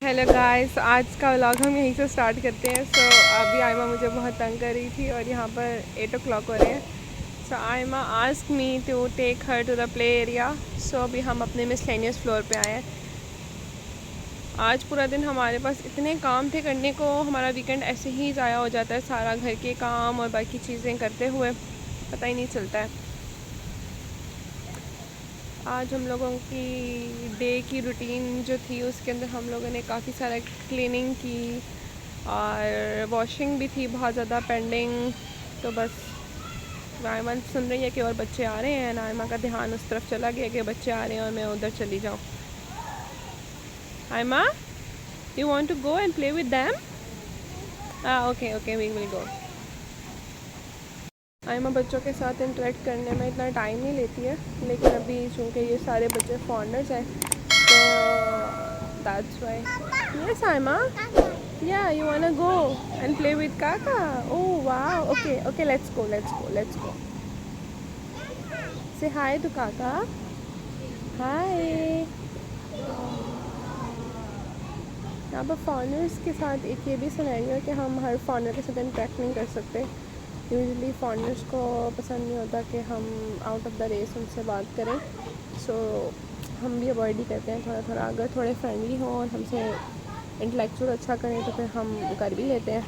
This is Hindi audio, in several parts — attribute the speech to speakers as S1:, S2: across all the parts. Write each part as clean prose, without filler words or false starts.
S1: हेलो गाइस, आज का व्लॉग हम यहीं से स्टार्ट करते हैं। सो अभी आयमा मुझे बहुत तंग कर रही थी और यहाँ पर 8 o'clock हो रहे हैं। So Aima ask me to take her to the play area. So अभी हम अपने मिसलेनियस फ्लोर पे आए हैं। आज पूरा दिन हमारे पास इतने काम थे करने को, हमारा वीकेंड ऐसे ही ज़ाया हो जाता है। सारा घर के काम और बाकी चीज़ें करते हुए पता ही नहीं चलता है। आज हम लोगों की डे की रूटीन जो थी उसके अंदर हम लोगों ने काफ़ी सारा क्लीनिंग की और वॉशिंग भी थी बहुत ज़्यादा पेंडिंग। तो बस आयमा सुन रही है कि और बच्चे आ रहे हैं, आयमा का ध्यान उस तरफ चला गया कि बच्चे आ रहे हैं और मैं उधर चली जाऊँ। Ayma, you want to go and play with them? Okay okay, we will go. Ayma बच्चों के साथ इंटरेक्ट करने में इतना टाइम नहीं लेती है, लेकिन अभी चूँकि ये सारे बच्चे फॉरनर्स हैं तो दैट्स व्हाई। यस आयमा, या you wanna go and play with काका? Oh wow, okay okay, let's go let's go let's go. Say hi to काका। हाय। यहाँ पर फॉरनर्स के साथ एक ये भी सिनेरियो है कि हम हर फॉरनर के साथ इंटरेक्ट नहीं कर सकते। यूजुअली फॉरनर्स को पसंद नहीं होता कि हम आउट ऑफ द रेस उनसे बात करें। सो हम भी अवॉइड ही करते हैं थोड़ा थोड़ा। अगर थोड़े फ्रेंडली हों और हमसे इंटेलेक्चुअल अच्छा करें तो फिर हम कर भी लेते हैं,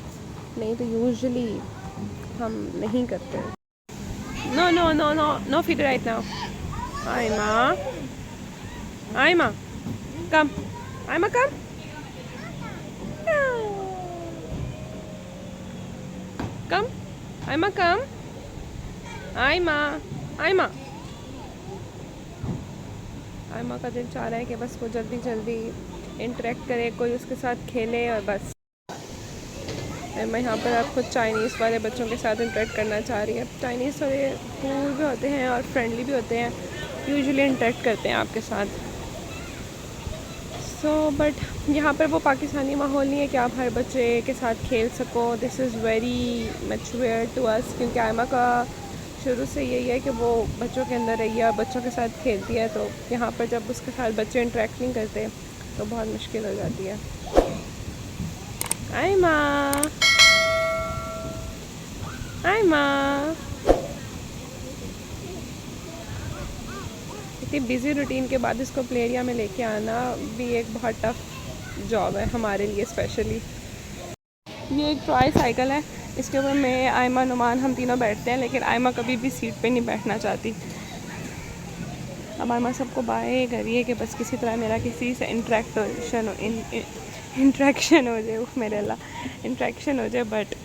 S1: नहीं तो यूजुअली हम नहीं करते। No no no no no feed right now. Aima, Aima come, Aima come. Come Aima, come Aima. Aima, Aima का दिल चाह रहा है कि बस वो जल्दी जल्दी इंटरेक्ट करे, कोई उसके साथ खेले और बस। आयमा यहाँ पर आप खुद चाइनीज़ वाले बच्चों के साथ इंटरेक्ट करना चाह रही है। चाइनीज़ थोड़े कूल भी होते हैं और फ्रेंडली भी होते हैं, यूजुअली इंटरेक्ट करते हैं आपके साथ। सो बट यहाँ पर वो पाकिस्तानी माहौल नहीं है कि आप हर बच्चे के साथ खेल सको। This is very much where to us, क्योंकि आयमा का शुरू से यही है कि वो बच्चों के अंदर रही है और बच्चों के साथ खेलती है। तो यहाँ पर जब उसके साथ बच्चे इंटरेक्ट नहीं करते तो बहुत मुश्किल हो जाती है। आयमा, आयमा, इतनी बिज़ी रूटीन के बाद इसको प्ले एरिया में लेके आना भी एक बहुत टफ जॉब है हमारे लिए स्पेशली। ये एक ट्राई साइकिल है, इसके ऊपर मैं, आयमा, नुमान हम तीनों बैठते हैं, लेकिन आयमा कभी भी सीट पे नहीं बैठना चाहती। अब आयमा सबको बाय कर रही है कि बस किसी तरह मेरा किसी से इंट्रैक्शन हो जाए। मेरे अल्लाह, इंट्रैक्शन हो जाए। बट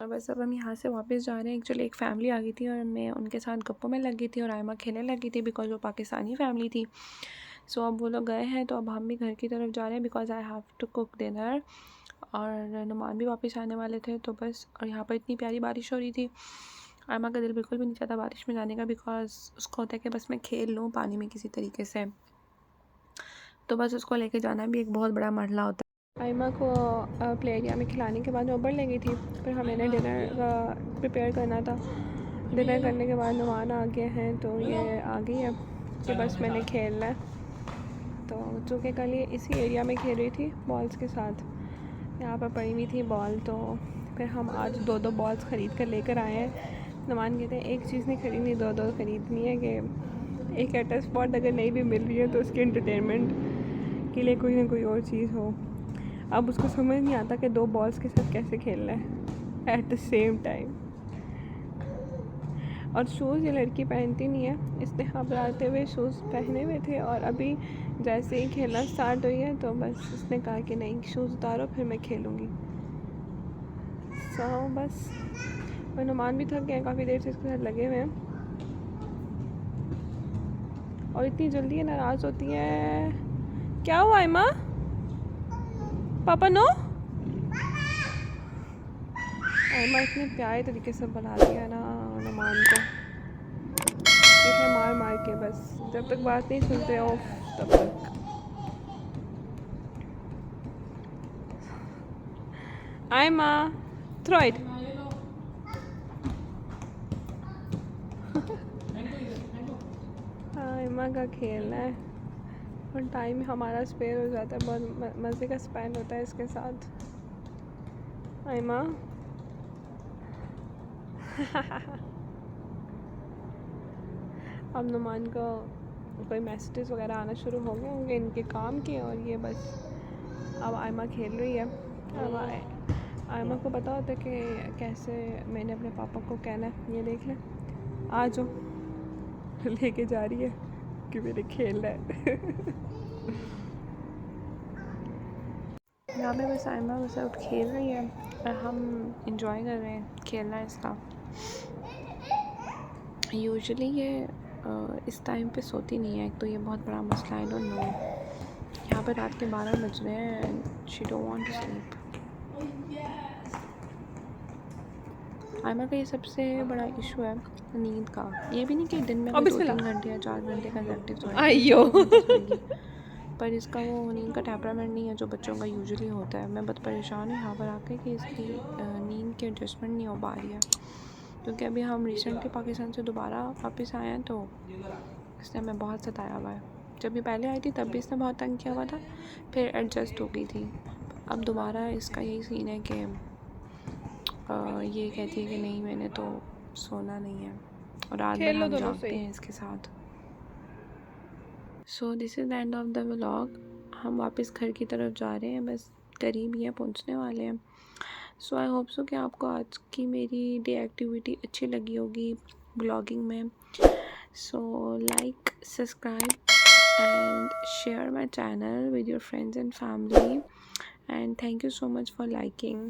S1: बस अब हम यहाँ से वापस जा रहे हैं। एक्चुअली एक फ़ैमिली आ गई थी और मैं उनके साथ गप्पों में लग गई थी और आयमा खेलने लगी थी, बिकॉज वो पाकिस्तानी फ़ैमिली थी। सो अब वो लोग गए हैं तो अब हम भी घर की तरफ जा रहे हैं, because I have to cook dinner. और नुमान भी वापस आने वाले थे तो बस। और यहाँ पर इतनी प्यारी बारिश हो रही थी, आयमा का दिल बिल्कुल भी नहीं चाहता बारिश में जाने का, बिकॉज उसको होता है कि बस मैं खेल लूँ पानी में किसी तरीके से। तो बस उसको लेके जाना भी एक बहुत बड़ा मरला होता है। आयमा को प्ले एरिया में खिलाने के बाद मैं ऊपर ले गई थी, फिर हमें डिनर का प्रिपेयर करना था। डिनर करने के बाद नुमान आ गए हैं तो ये आ गई है कि बस मैंने खेलना है। तो चूँकि कल ये इसी एरिया में खेल रही थी बॉल्स के साथ, यहाँ पर पड़ी हुई थी बॉल, तो फिर हम आज 2-2 बॉल्स ख़रीद कर लेकर आए हैं। नुमान कहते हैं एक चीज़ नहीं खरीदनी, 2-2 ख़रीदनी है, कि एक एट स्पॉट अगर नहीं भी मिल रही है तो उसके एंटरटेनमेंट के लिए कोई ना कोई और चीज़ हो। अब उसको समझ नहीं आता कि 2 बॉल्स के साथ कैसे खेलना है एट द सेम टाइम। और शूज़ ये लड़की पहनती नहीं है, इसने घबराते हुए शूज़ पहने हुए थे और अभी जैसे ही खेलना स्टार्ट हुई है तो बस उसने कहा कि नहीं, शूज़ उतारो फिर मैं खेलूँगी। सो बस नुमान भी थक गए, काफ़ी देर से इसके साथ लगे हुए हैं और इतनी जल्दी नाराज़ होती है। क्या हुआ आयमा? पापा नो? आयमा इतने प्यारे तरीके से बुला दिया ना नुमान को, इसे मार मार के, बस जब तक बात नहीं सुनते हो तब तक। Aima, throw it. आयमा का खेलना है। और टाइम हमारा स्पेयर हो जाता है, बहुत मज़े का स्पेंड होता है इसके साथ। आयमा अब नुमान को कोई मैसेजेस वगैरह आना शुरू हो गए होंगे इनके काम के, और ये बस अब आयमा खेल रही है। अब आयमा को पता होता है कि कैसे मैंने अपने पापा को कहना है, ये देख लें आ जाओ लेके जा रही है कि मेरे खेलना है। यहाँ पे बस आयमा बस अब खेल रही है और हम इंजॉय कर रहे हैं खेलना इसका। यूजुअली ये इस टाइम पे सोती नहीं है, एक तो ये बहुत बड़ा मसला है। आई डोंट नो, यहाँ पर रात के 12 बज रहे हैं and she don't want to sleep. Ayma का ये सबसे बड़ा इशू है नींद का। ये भी नहीं कि दिन में 2-3 घंटे या 4 घंटे कंसेक्टिव सोएगी, पर इसका वो नींद का टेम्परामेंट नहीं है जो बच्चों का यूजुअली होता है। मैं बहुत परेशान हूँ यहाँ पर आकर कि इसकी नींद की एडजस्टमेंट नहीं हो पा रही है, क्योंकि अभी हम रिसेंटली पाकिस्तान से दोबारा वापस आए हैं तो इसने हमें बहुत सताया हुआ है। जब भी पहले आई थी तब भी इसने बहुत तंग किया हुआ था, फिर एडजस्ट हो गई थी। अब दोबारा इसका यही सीन है कि ये कहती है कि नहीं मैंने तो सोना नहीं है, और रात भर हम जागते हैं इसके साथ। So this is the end of the vlog. हम वापस घर की तरफ जा रहे हैं, बस करीब ही है, पहुँचने वाले हैं। सो आई होप सो कि आपको आज की मेरी डे एक्टिविटी अच्छी लगी होगी ब्लॉगिंग में। So like, subscribe and share my channel with your friends and family, and thank you so much for liking.